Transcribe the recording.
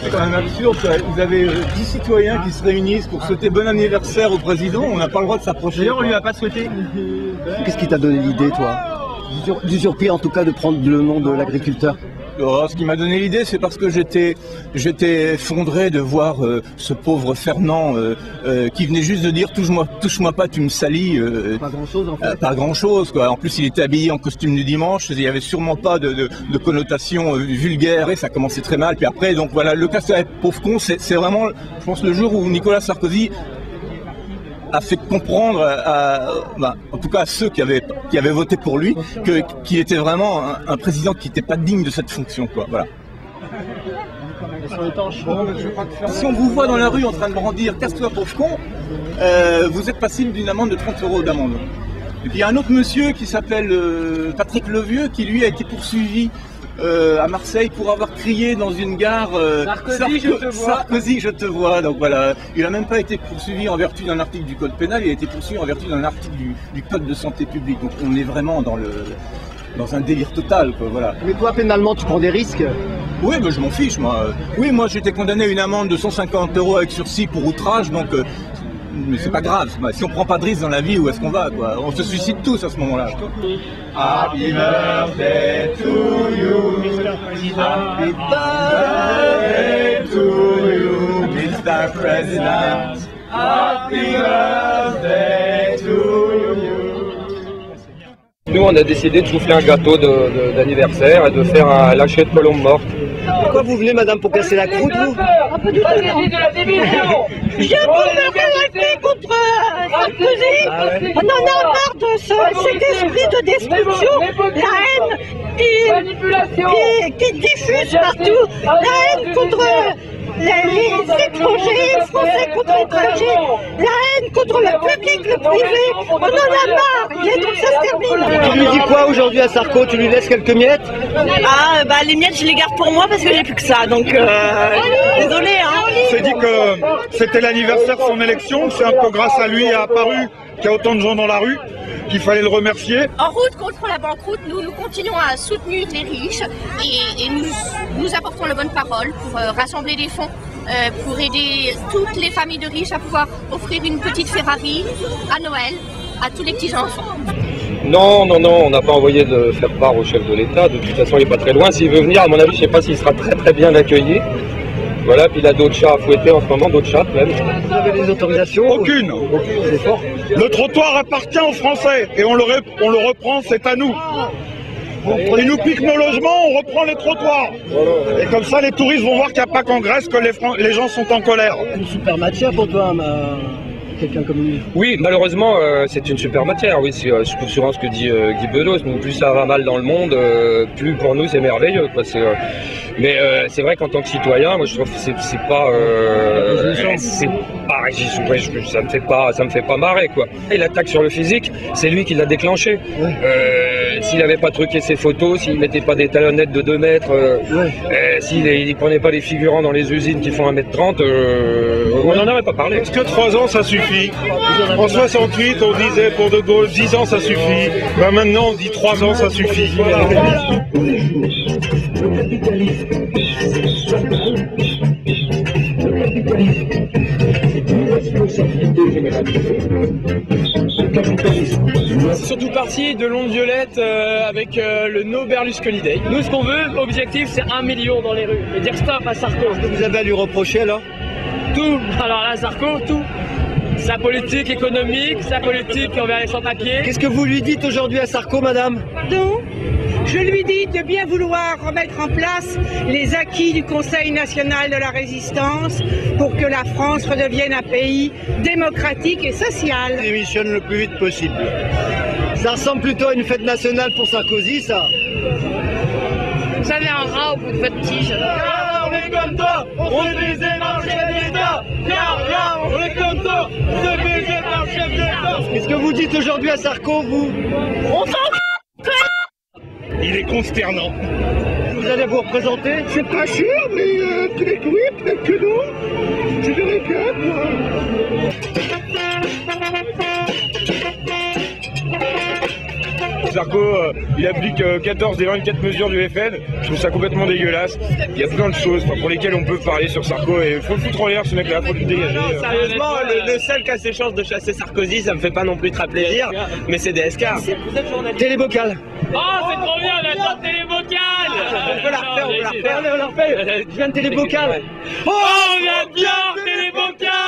C'est quand même absurde, vous avez 10 citoyens qui se réunissent pour souhaiter bon anniversaire au président, on n'a pas le droit de s'approcher. D'ailleurs, on lui a pas souhaité. Qu'est-ce qui t'a donné l'idée, toi? D'usurper en tout cas de prendre le nom de l'agriculteur? Ce qui m'a donné l'idée, c'est parce que j'étais effondré de voir ce pauvre Fernand qui venait juste de dire touche-moi pas, tu me salis. Pas grand-chose en fait. Pas grand-chose, quoi. En plus, il était habillé en costume du dimanche, il y avait sûrement pas de connotation vulgaire, et ça commençait très mal. Puis après, donc voilà, le cas de pauvre con, c'est vraiment, je pense, le jour où Nicolas Sarkozy a fait comprendre, en tout cas à ceux qui avaient voté pour lui, qu'il était vraiment un président qui n'était pas digne de cette fonction, quoi. Voilà. Si on vous voit dans la rue en train de brandir « casse-toi pauvre con », vous êtes passible d'une amende de 30 € d'amende. Et puis il y a un autre monsieur qui s'appelle Patrick Levieux qui lui a été poursuivi à Marseille pour avoir crié dans une gare Sarkozy, je te vois. Sarkozy, je te vois. Donc voilà, il n'a même pas été poursuivi en vertu d'un article du code pénal, il a été poursuivi en vertu d'un article du code de santé publique. Donc on est vraiment dans un délire total, quoi, voilà. Mais toi, pénalement, tu prends des risques? Oui, mais je m'en fiche, moi. Oui, moi j'étais condamné à une amende de 150 € avec sursis pour outrage, donc mais c'est pas grave. Si on prend pas de risque dans la vie, où est-ce qu'on va, quoi? On se suicide tous à ce moment-là. Happy birthday to you, Happy birthday to you, Mr. President. Happy birthday to you. Nous, on a décidé de souffler un gâteau d'anniversaire et de faire un lâcher de colombe morte. Pourquoi vous venez, madame, pour casser la croûte, vous? Je veux me révolter contre Sarkozy. On en a marre de cet esprit de destruction, la haine qui diffuse partout, la haine contre les étrangers, français contre étrangers, la haine contre le public, le privé. On en a marre, il est donc ça se termine. Tu lui dis quoi aujourd'hui à Sarko? Tu lui laisses quelques miettes? Les miettes je les garde pour moi parce que j'ai plus que ça, donc désolé hein. On s'est dit que c'était l'anniversaire de son élection, c'est un peu grâce à lui a apparu qu'il y a autant de gens dans la rue, qu'il fallait le remercier. En route contre la banqueroute, nous continuons à soutenir les riches et nous apportons la bonne parole pour rassembler des fonds pour aider toutes les familles de riches à pouvoir offrir une petite Ferrari à Noël à tous les petits-enfants. Non, on n'a pas envoyé de faire part au chef de l'État. De toute façon, il n'est pas très loin. S'il veut venir, à mon avis, je ne sais pas s'il sera très très bien accueilli. Voilà, puis il a d'autres chats à fouetter en ce moment, d'autres chats même. Vous avez des autorisations? Aucune. C'est fort. Le trottoir appartient aux Français et on le reprend, c'est à nous. Ils nous piquent nos logements, on reprend les trottoirs. Et comme ça, les touristes vont voir qu'il n'y a pas qu'en Grèce que les gens sont en colère. Une super matière pour toi, quelqu'un comme lui. Oui, malheureusement, c'est une super matière. Oui, c'est souvent ce que dit Guy Bedos. Plus ça va mal dans le monde, plus pour nous c'est merveilleux, quoi. Mais c'est vrai qu'en tant que citoyen, moi je trouve que c'est pas, ça me fait pas marrer, quoi. Et l'attaque sur le physique, c'est lui qui l'a déclenché. Ouais. S'il n'avait pas truqué ses photos, s'il mettait pas des talonnettes de 2 mètres, s'il prenait pas les figurants dans les usines qui font 1,30 m, on n'en aurait pas parlé. Est-ce que 3 ans ça suffit? En 68, on disait pour De Gaulle 10 ans ça suffit. Ben maintenant on dit 3 ans ça suffit. C'est surtout parti de l'onde violette avec le No Berlusconi Day. Nous, ce qu'on veut, l'objectif, c'est 1 million dans les rues et dire stop à Sarko. Qu'est-ce que vous avez à lui reprocher là? Tout. Alors là, Sarko, tout. Sa politique économique, sa politique envers les sans-papiers. Qu'est-ce que vous lui dites aujourd'hui à Sarko, madame? Donc, je lui dis de bien vouloir remettre en place les acquis du Conseil national de la résistance pour que la France redevienne un pays démocratique et social. Démissionne le plus vite possible. Ça ressemble plutôt à une fête nationale pour Sarkozy, ça. Vous avez un rat au bout de votre tige. On est comme toi, on se fait baiser par le chef d'État. On est comme toi, on se fait baiser par le chef d'État. Qu'est-ce que vous dites aujourd'hui à Sarko, vous? On s'en fout. Il est consternant. Vous allez vous représenter? C'est pas sûr, mais peut-être oui, peut-être que non. Je verrai bien, moi. Sarko, il applique 14 des 24 mesures du FN. Je trouve ça complètement dégueulasse. Il y a plein de choses pour lesquelles on peut parler sur Sarko et il faut le foutre en l'air ce mec-là, faut le dégager. Sérieusement, le seul qui a ses chances de chasser Sarkozy, ça me fait pas non plus très plaisir, mais c'est DSK. Télébocal. Oh, c'est trop bien, on attend Télébocal. On peut la refaire, on la refait. Je viens de Télébocal. Oh, on adore Télébocal.